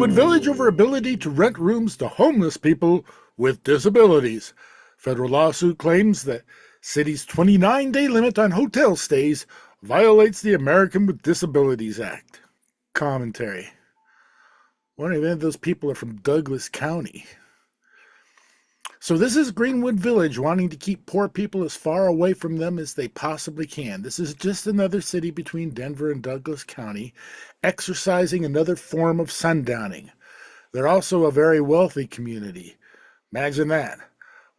Greenwood Village over ability to rent rooms to homeless people with disabilities. Federal lawsuit claims that city's 29-day limit on hotel stays violates the American with Disabilities Act. Commentary. Wondering if those people are from Douglas County. So this is Greenwood Village wanting to keep poor people as far away from them as they possibly can. This is just another city between Denver and Douglas County, exercising another form of sundowning. They're also a very wealthy community. Imagine that.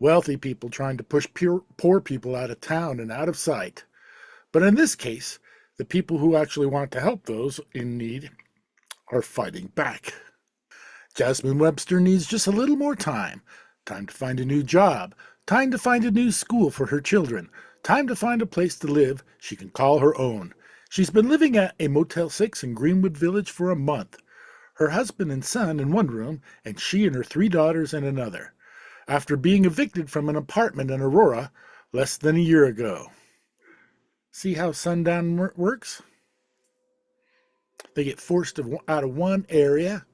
Wealthy people trying to push poor people out of town and out of sight. But in this case, the people who actually want to help those in need are fighting back. Jasmine Webster needs just a little more time. Time to find a new job. Time to find a new school for her children. Time to find a place to live she can call her own. She's been living at a Motel 6 in Greenwood Village for a month. Her husband and son in one room, and she and her 3 daughters in another, after being evicted from an apartment in Aurora less than a year ago. See how sundown works? They get forced out of one area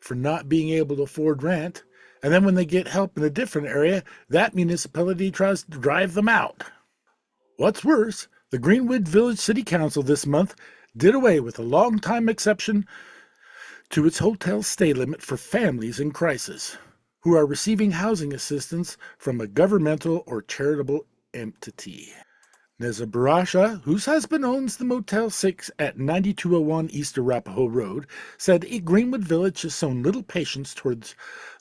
for not being able to afford rent, and then when they get help in a different area, that municipality tries to drive them out. What's worse, the Greenwood Village City Council this month did away with a long-time exception to its hotel stay limit for families in crisis who are receiving housing assistance from a governmental or charitable entity. Neza Barasha, whose husband owns the Motel 6 at 9201 East Arapahoe Road, said Greenwood Village has shown little patience towards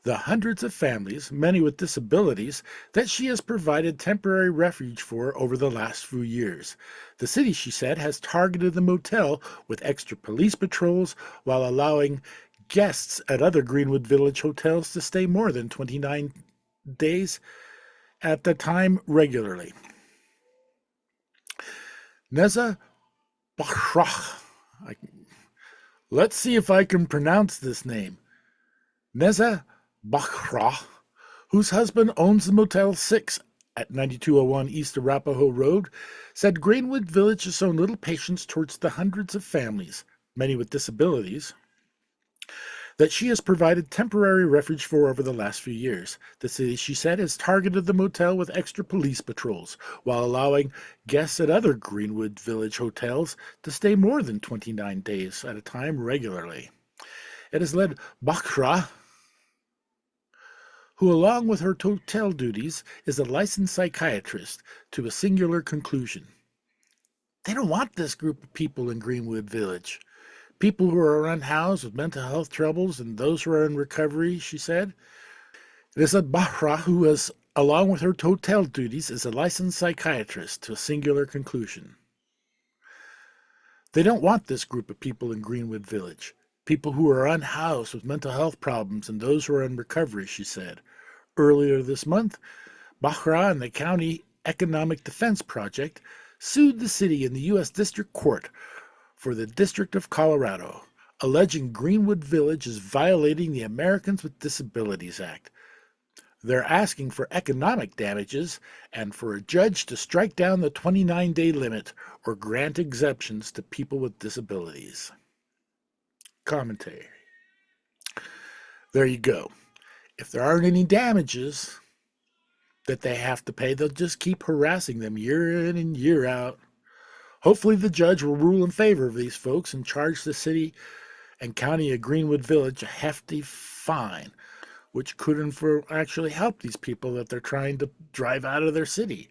the hundreds of families, many with disabilities, that she has provided temporary refuge for over the last few years. The city, she said, has targeted the motel with extra police patrols while allowing guests at other Greenwood Village hotels to stay more than 29 days at the time regularly. Neza Bakhrah. Let's see if I can pronounce this name. Neza Bakhrah, whose husband owns the Motel 6 at 9201 East Arapahoe Road, said Greenwood Village has shown little patience towards the hundreds of families, many with disabilities, that she has provided temporary refuge for over the last few years. The city, she said, has targeted the motel with extra police patrols, while allowing guests at other Greenwood Village hotels to stay more than 29 days at a time regularly. It has led Bakhrah, who along with her hotel duties is a licensed psychiatrist, to a singular conclusion. They don't want this group of people in Greenwood Village. People who are unhoused with mental health troubles and those who are in recovery, she said. It is a Bahra who is, along with her hotel duties, is a licensed psychiatrist, to a singular conclusion. They don't want this group of people in Greenwood Village. People who are unhoused with mental health problems and those who are in recovery, she said. Earlier this month, Bahra and the County Economic Defense Project sued the city in the U.S. District Court for the District of Colorado, alleging Greenwood Village is violating the Americans with Disabilities Act. They're asking for economic damages and for a judge to strike down the 29-day limit or grant exemptions to people with disabilities. Commentary. There you go. If there aren't any damages that they have to pay, they'll just keep harassing them year in and year out. Hopefully the judge will rule in favor of these folks and charge the city and county of Greenwood Village a hefty fine, which could actually help these people that they're trying to drive out of their city.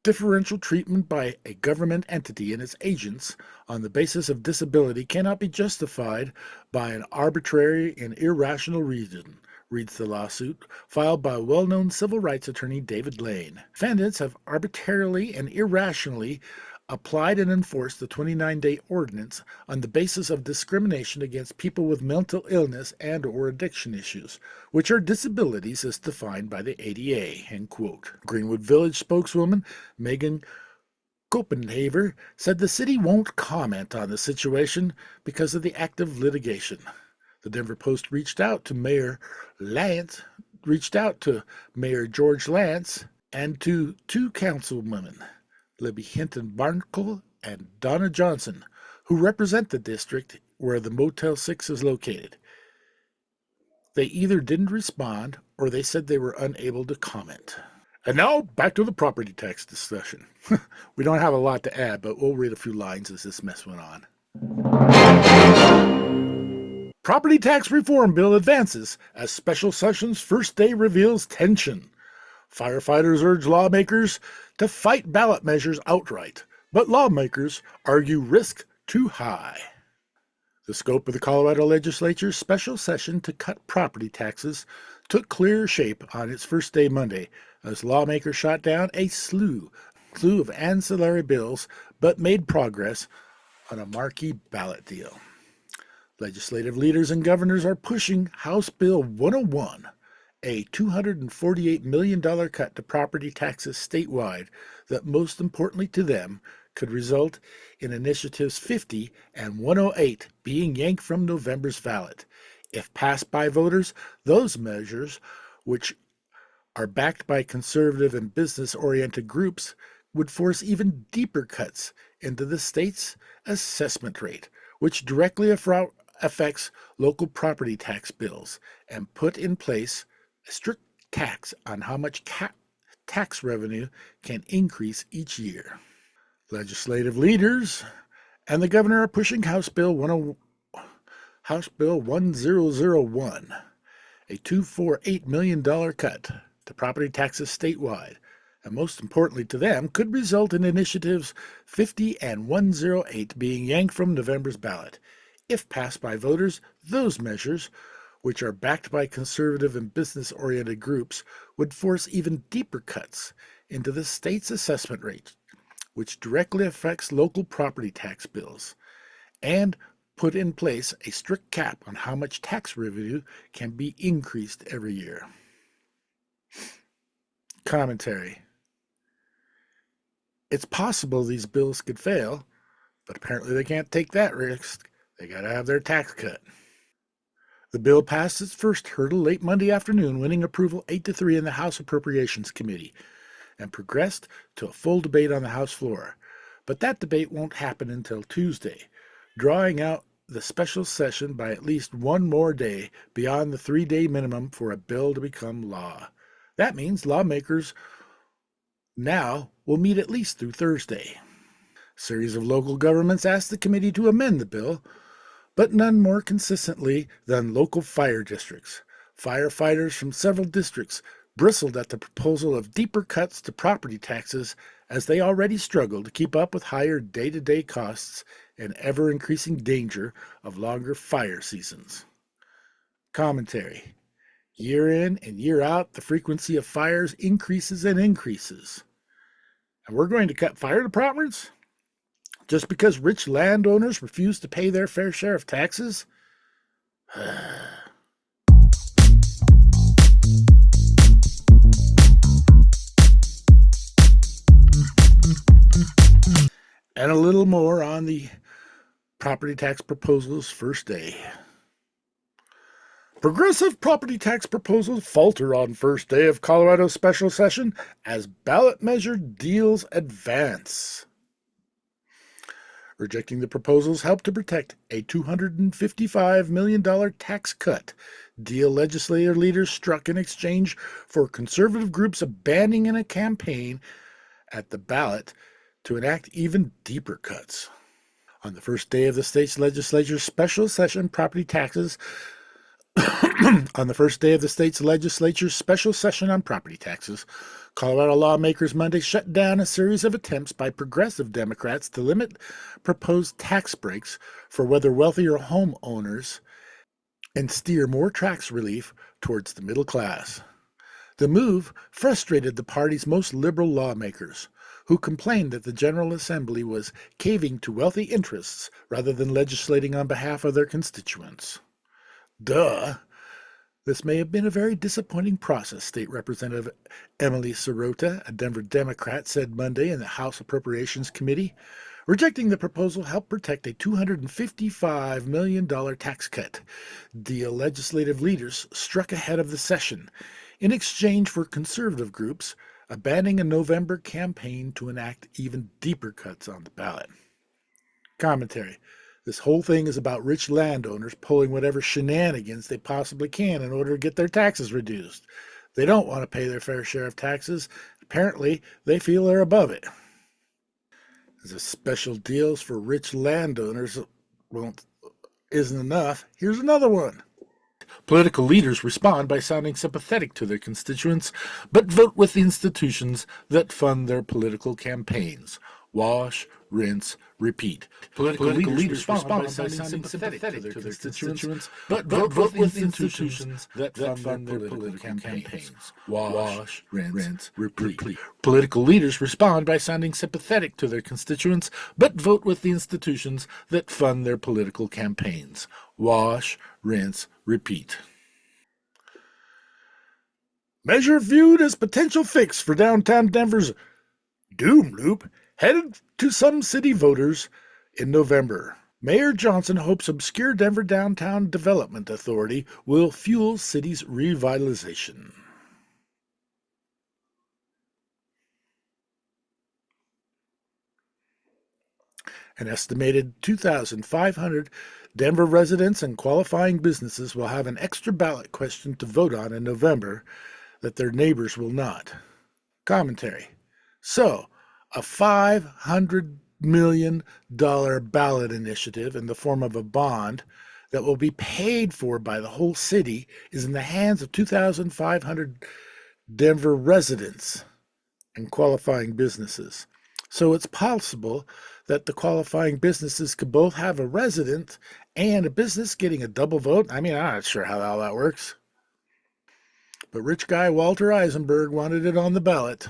Differential treatment by a government entity and its agents on the basis of disability cannot be justified by an arbitrary and irrational reason, reads the lawsuit, filed by well-known civil rights attorney David Lane. Defendants have arbitrarily and irrationally applied and enforced the 29-day ordinance on the basis of discrimination against people with mental illness and or addiction issues, which are disabilities as defined by the ADA, end quote. Greenwood Village spokeswoman Megan Copenhaver said the city won't comment on the situation because of the active litigation. The Denver Post reached out to Mayor George Lance and to 2 councilwomen, Libby Hinton Barnacle and Donna Johnson, who represent the district where the Motel 6 is located. They either didn't respond or they said they were unable to comment. And now, back to the property tax discussion. We don't have a lot to add, but we'll read a few lines as this mess went on. Property tax reform bill advances as special session's first day reveals tension. Firefighters urge lawmakers to fight ballot measures outright, but lawmakers argue risk too high. The scope of the Colorado legislature's special session to cut property taxes took clear shape on its first day Monday as lawmakers shot down a slew of ancillary bills but made progress on a marquee ballot deal. Legislative leaders and governors are pushing House Bill 101, a $248 million cut to property taxes statewide that most importantly to them could result in Initiatives 50 and 108 being yanked from November's ballot. If passed by voters, those measures, which are backed by conservative and business-oriented groups, would force even deeper cuts into the state's assessment rate, which directly affects local property tax bills, and put in place a strict tax on how much tax revenue can increase each year. Legislative leaders and the governor are pushing House Bill 1001, a $248 million cut to property taxes statewide, and most importantly to them, could result in Initiatives 50 and 108 being yanked from November's ballot. If passed by voters, those measures, which are backed by conservative and business-oriented groups, would force even deeper cuts into the state's assessment rate, which directly affects local property tax bills, and put in place a strict cap on how much tax revenue can be increased every year. Commentary. It's possible these bills could fail, but apparently they can't take that risk. They gotta have their tax cut. The bill passed its first hurdle late Monday afternoon, winning approval 8-3 in the House Appropriations Committee, and progressed to a full debate on the House floor. But that debate won't happen until Tuesday, drawing out the special session by at least one more day beyond the 3-day minimum for a bill to become law. That means lawmakers now will meet at least through Thursday. A series of local governments asked the committee to amend the bill, but none more consistently than local fire districts. Firefighters from several districts bristled at the proposal of deeper cuts to property taxes as they already struggle to keep up with higher day-to-day costs and ever-increasing danger of longer fire seasons. Commentary. Year in and year out, the frequency of fires increases and increases. And we're going to cut fire departments? Just because rich landowners refuse to pay their fair share of taxes? And a little more on the property tax proposal's first day. Progressive property tax proposals falter on first day of Colorado's special session as ballot measure deals advance. Rejecting the proposals helped to protect a $255 million tax cut deal legislative leaders struck in exchange for conservative groups abandoning a campaign at the ballot to enact even deeper cuts. On the first day of the state's legislature's special session, property taxes On the first day of the state's legislature's special session on property taxes, Colorado lawmakers Monday shut down a series of attempts by progressive Democrats to limit proposed tax breaks for whether wealthier homeowners and steer more tax relief towards the middle class. The move frustrated the party's most liberal lawmakers, who complained that the General Assembly was caving to wealthy interests rather than legislating on behalf of their constituents. Duh! This may have been a very disappointing process, State Representative Emily Sirota, a Denver Democrat, said Monday in the House Appropriations Committee. Rejecting the proposal helped protect a $255 million tax cut deal legislative leaders struck ahead of the session in exchange for conservative groups abandoning a November campaign to enact even deeper cuts on the ballot. Commentary. This whole thing is about rich landowners pulling whatever shenanigans they possibly can in order to get their taxes reduced. They don't want to pay their fair share of taxes. Apparently, they feel they're above it. As if special deals for rich landowners isn't enough, here's another one. Political leaders respond by sounding sympathetic to their constituents, but vote with the institutions that fund their political campaigns. Wash, rinse, repeat. Political leaders respond by sounding sympathetic to their constituents, but vote with the institutions that fund their political campaigns. Wash, rinse, repeat. Political leaders respond by sounding sympathetic to their constituents, but vote with the institutions that fund their political campaigns. Wash, rinse, repeat. Measure viewed as potential fix for downtown Denver's doom loop headed to some city voters in November. Mayor Johnson hopes obscure Denver Downtown Development Authority will fuel city's revitalization. An estimated 2,500 Denver residents and qualifying businesses will have an extra ballot question to vote on in November that their neighbors will not. Commentary. So, a $500 million ballot initiative in the form of a bond that will be paid for by the whole city is in the hands of 2,500 Denver residents and qualifying businesses. So it's possible that the qualifying businesses could both have a resident and a business getting a double vote. I mean, I'm not sure how all that works. But rich guy Walter Eisenberg wanted it on the ballot.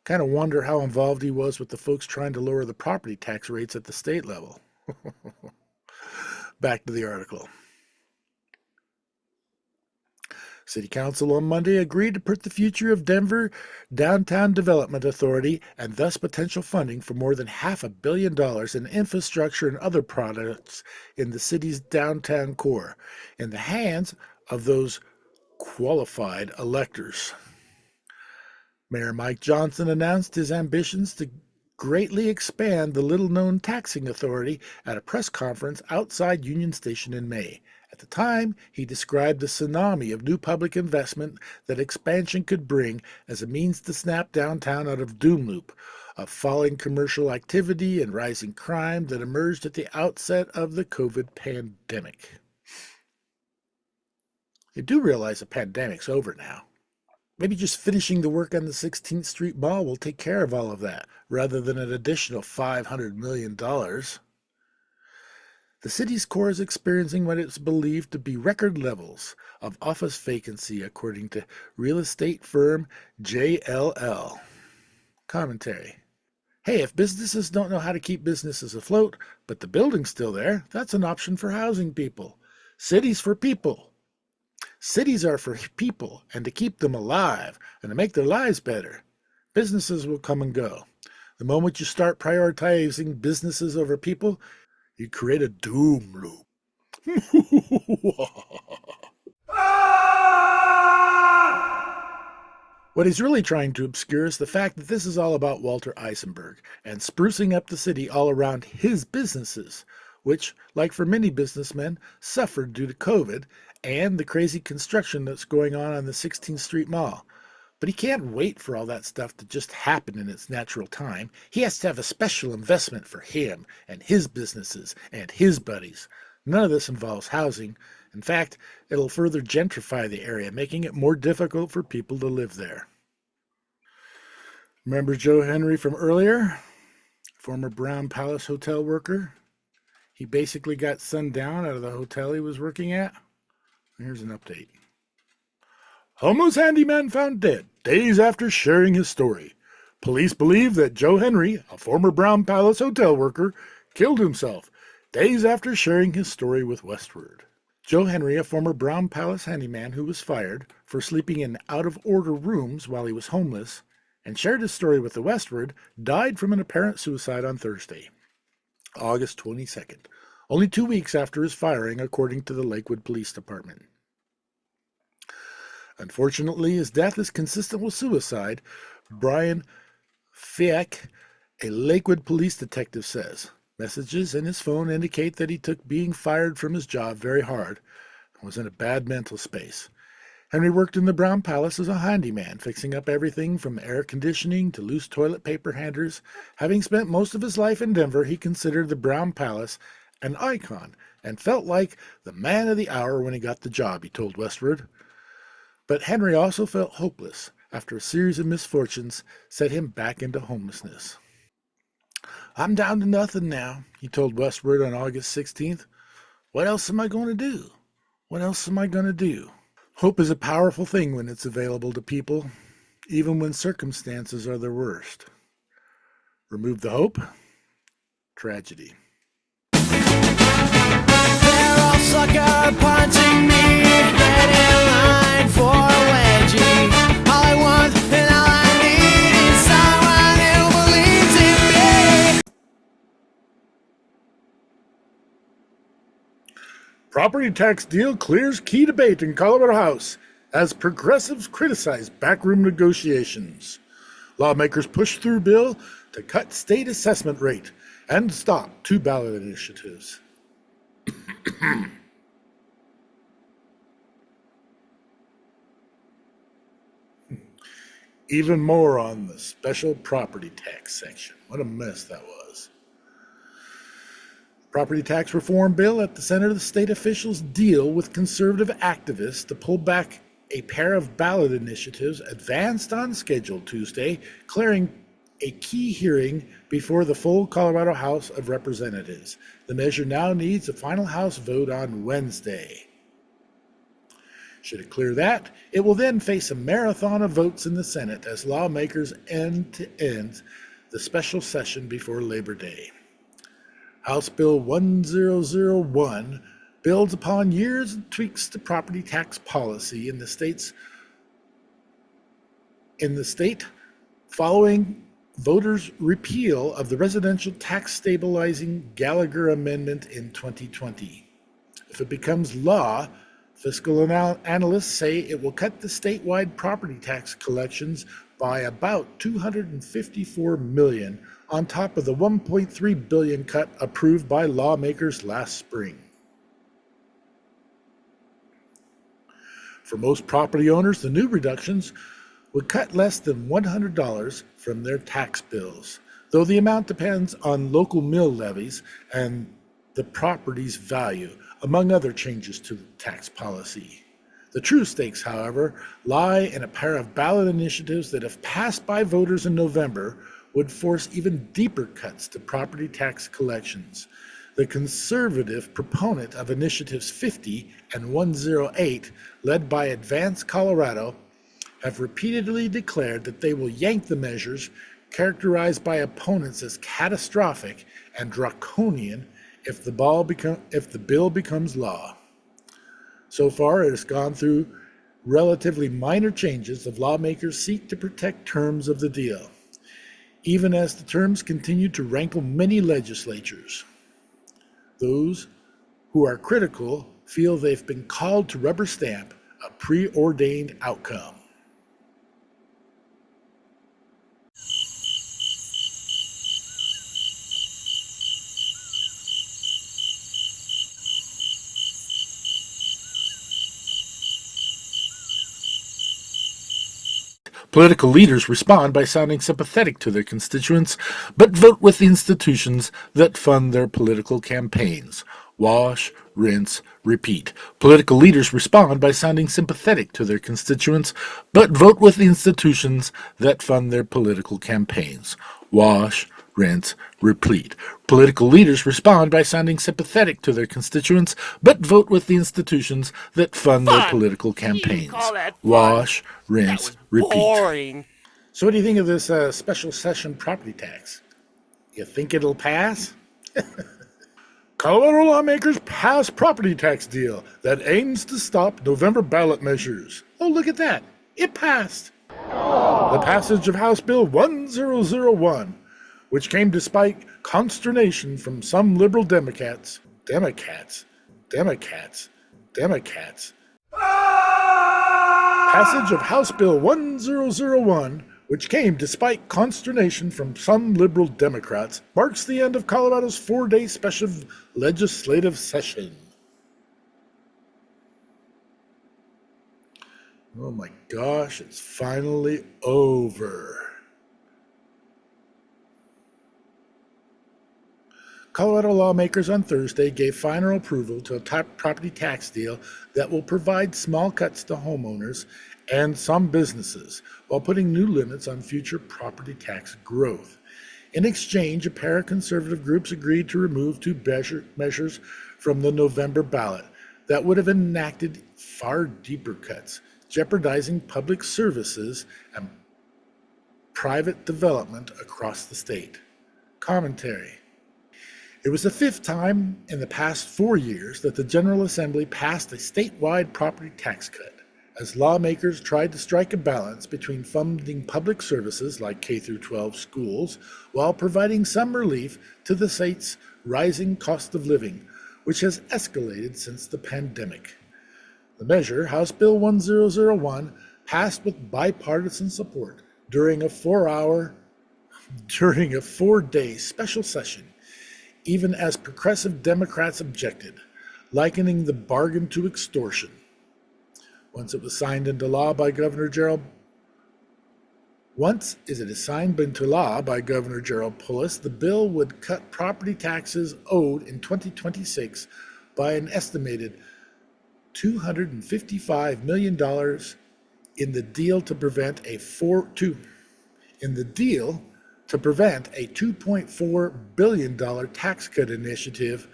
Kind of wonder how involved he was with the folks trying to lower the property tax rates at the state level. Back to the article. City Council on Monday agreed to put the future of Denver Downtown Development Authority and thus potential funding for more than $500 million in infrastructure and other products in the city's downtown core in the hands of those qualified electors. Mayor Mike Johnson announced his ambitions to greatly expand the little-known taxing authority at a press conference outside Union Station in May. At the time, he described the tsunami of new public investment that expansion could bring as a means to snap downtown out of doom loop of falling commercial activity and rising crime that emerged at the outset of the COVID pandemic. You do realize the pandemic's over now. Maybe just finishing the work on the 16th Street Mall will take care of all of that, rather than an additional $500 million. The city's core is experiencing what is believed to be record levels of office vacancy, according to real estate firm JLL. Commentary. Hey, if businesses don't know how to keep businesses afloat, but the building's still there, that's an option for housing people. Cities for people. Cities are for people and to keep them alive and to make their lives better. Businesses will come and go. The moment you start prioritizing businesses over people, you create a doom loop. What he's really trying to obscure is the fact that this is all about Walter Eisenberg and sprucing up the city all around his businesses, which, like for many businessmen, suffered due to COVID and the crazy construction that's going on the 16th Street Mall. But he can't wait for all that stuff to just happen in its natural time. He has to have a special investment for him and his businesses and his buddies. None of this involves housing. In fact, it'll further gentrify the area, making it more difficult for people to live there. Remember Joe Henry from earlier? Former Brown Palace hotel worker? He basically got sunned down out of the hotel he was working at. Here's an update. Homeless handyman found dead days after sharing his story. Police believe that Joe Henry, a former Brown Palace hotel worker, killed himself days after sharing his story with Westward. Joe Henry, a former Brown Palace handyman who was fired for sleeping in out-of-order rooms while he was homeless and shared his story with the Westward, died from an apparent suicide on Thursday, August 22nd, only 2 weeks after his firing, according to the Lakewood Police Department. Unfortunately, his death is consistent with suicide, Brian Fieck, a Lakewood police detective, says. Messages in his phone indicate that he took being fired from his job very hard and was in a bad mental space. Henry worked in the Brown Palace as a handyman, fixing up everything from air conditioning to loose toilet paper handers. Having spent most of his life in Denver, he considered the Brown Palace an icon and felt like the man of the hour when he got the job, he told Westward. But Henry also felt hopeless after a series of misfortunes set him back into homelessness. I'm down to nothing now, he told Westward on August 16th. What else am I going to do? What else am I going to do? Hope is a powerful thing when it's available to people, even when circumstances are their worst. Remove the hope, tragedy. They're all sucker punching me, dead in line for a wedgie. All I want and all I need is someone who believes in me. Property tax deal clears key debate in Colorado House as progressives criticize backroom negotiations. Lawmakers push through bill to cut state assessment rate and stop 2 ballot initiatives. Even more on the special property tax section. What a mess that was. Property tax reform bill at the center of the state officials deal with conservative activists to pull back a pair of ballot initiatives advanced on schedule Tuesday, clearing a key hearing before the full Colorado House of Representatives. The measure now needs a final House vote on Wednesday. Should it clear that, it will then face a marathon of votes in the Senate as lawmakers end to end the special session before Labor Day. House Bill 1001 builds upon years of tweaks to property tax policy in the state following voters' repeal of the residential tax stabilizing Gallagher Amendment in 2020. If it becomes law, fiscal analysts say it will cut the statewide property tax collections by about $254 million on top of the $1.3 billion cut approved by lawmakers last spring. For most property owners, the new reductions would cut less than $100 from their tax bills, though the amount depends on local mill levies and the property's value, among other changes to the tax policy. The true stakes, however, lie in a pair of ballot initiatives that, if passed by voters in November, would force even deeper cuts to property tax collections. The conservative proponent of Initiatives 50 and 108, led by Advance Colorado, have repeatedly declared that they will yank the measures characterized by opponents as catastrophic and draconian if the bill becomes law. So far, it has gone through relatively minor changes as lawmakers seek to protect terms of the deal, even as the terms continue to rankle many legislatures. Those who are critical feel they've been called to rubber stamp a preordained outcome. Political leaders respond by sounding sympathetic to their constituents, but vote with the institutions that fund their political campaigns. Wash, rinse, repeat. Political leaders respond by sounding sympathetic to their constituents, but vote with the institutions that fund their political campaigns. Wash, rinse, repeat. Political leaders respond by sounding sympathetic to their constituents, but vote with the institutions that fund their political campaigns. Wash, rinse, repeat. Boring. So what do you think of this special session property tax? You think it'll pass? Colorado lawmakers pass property tax deal that aims to stop November ballot measures. Oh, look at that. It passed. The passage of House Bill 1001, which came despite consternation from some liberal Democrats. Passage of House Bill 1001 which came despite consternation from some liberal Democrats, marks the end of Colorado's 4-day special legislative session. Oh my gosh, it's finally over. Colorado lawmakers on Thursday gave final approval to a property tax deal that will provide small cuts to homeowners and some businesses, while putting new limits on future property tax growth. In exchange, a pair of conservative groups agreed to remove two measures from the November ballot that would have enacted far deeper cuts, jeopardizing public services and private development across the state. Commentary. It was the fifth time in the past 4 years that the General Assembly passed a statewide property tax cut, as lawmakers tried to strike a balance between funding public services like K-12 schools while providing some relief to the state's rising cost of living, which has escalated since the pandemic. The measure, House Bill 1001, passed with bipartisan support during a 4-day special session, even as progressive Democrats objected, likening the bargain to extortion. Once it is signed into law by Governor Gerald Poulos, the bill would cut property taxes owed in 2026 by an estimated $255 million in the deal to prevent a $2.4 billion tax cut initiative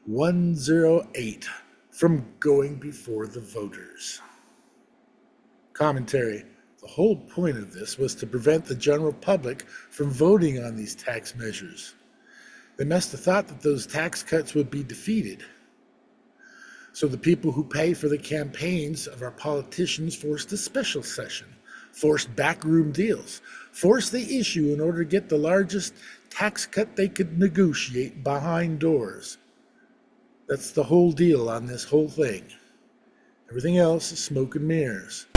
108 from going before the voters. Commentary. The whole point of this was to prevent the general public from voting on these tax measures. They must have thought that those tax cuts would be defeated. So the people who pay for the campaigns of our politicians forced a special session, forced backroom deals, forced the issue in order to get the largest tax cut they could negotiate behind doors. That's the whole deal on this whole thing. Everything else is smoke and mirrors.